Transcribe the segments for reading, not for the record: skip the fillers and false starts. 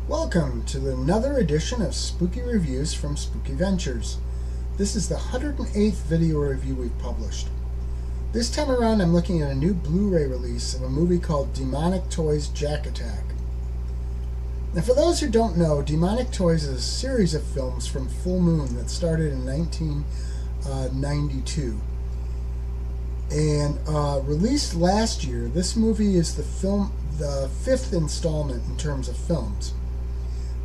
Welcome to another edition of Spooky Reviews from Spooky Ventures. This is the 108th video review we've published. This time around I'm looking at a new Blu-Ray release of a movie called Demonic Toys Jack Attack. Now for those who don't know, Demonic Toys is a series of films from Full Moon that started in 1992. And released last year, this movie is the fifth installment in terms of films.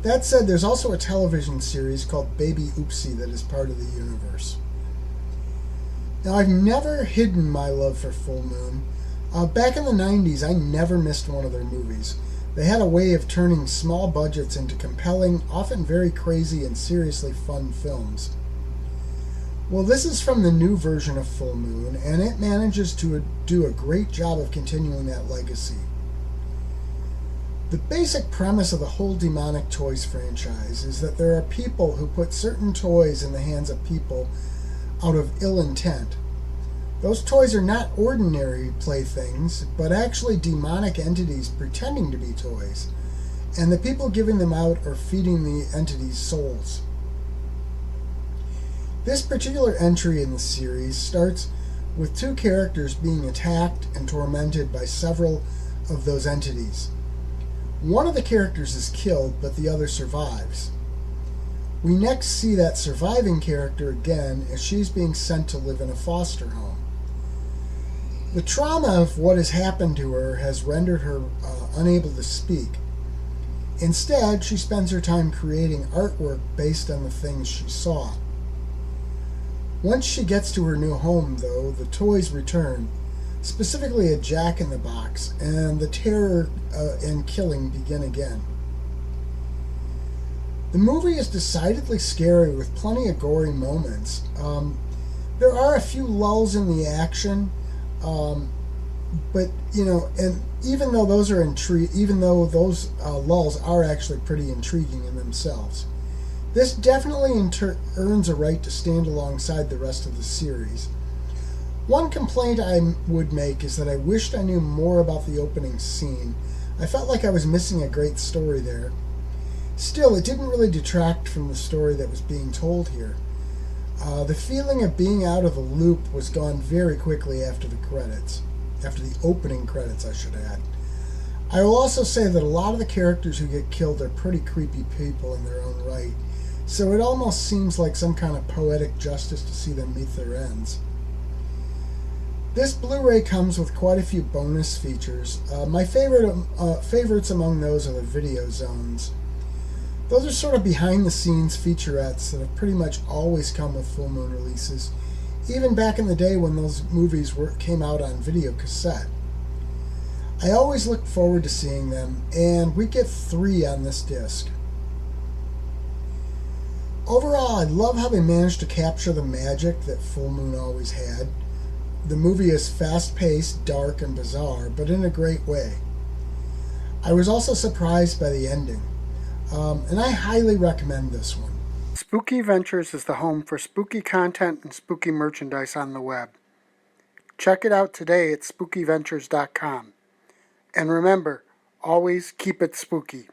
That said, there's also a television series called Baby Oopsie that is part of the universe. Now, I've never hidden my love for Full Moon. Back in the 90s, I never missed one of their movies. They had a way of turning small budgets into compelling, often very crazy and seriously fun films. Well, this is from the new version of Full Moon, and it manages to do a great job of continuing that legacy. The basic premise of the whole Demonic Toys franchise is that there are people who put certain toys in the hands of people out of ill intent. Those toys are not ordinary playthings, but actually demonic entities pretending to be toys, and the people giving them out are feeding the entities' souls. This particular entry in the series starts with two characters being attacked and tormented by several of those entities. One of the characters is killed, but the other survives. We next see that surviving character again as she's being sent to live in a foster home. The trauma of what has happened to her has rendered her unable to speak. Instead, she spends her time creating artwork based on the things she saw. Once she gets to her new home, though, the toys return, specifically a Jack-in-the-Box, and the terror and killing begin again. The movie is decidedly scary with plenty of gory moments. There are a few lulls in the action, but and even though those lulls are actually pretty intriguing in themselves, this definitely earns a right to stand alongside the rest of the series. One complaint I would make is that I wished I knew more about the opening scene. I felt like I was missing a great story there. Still, it didn't really detract from the story that was being told here. The feeling of being out of the loop was gone very quickly after the opening credits, I should add. I will also say that a lot of the characters who get killed are pretty creepy people in their own right, so it almost seems like some kind of poetic justice to see them meet their ends. This Blu-ray comes with quite a few bonus features. My favorites among those are the video zones. Those are sort of behind-the-scenes featurettes that have pretty much always come with Full Moon releases, even back in the day when those movies came out on video cassette. I always look forward to seeing them, and we get 3 on this disc. Overall, I love how they managed to capture the magic that Full Moon always had. The movie is fast-paced, dark, and bizarre, but in a great way. I was also surprised by the ending, and I highly recommend this one. Spooky Ventures is the home for spooky content and spooky merchandise on the web. Check it out today at spookyventures.com. And remember, always keep it spooky.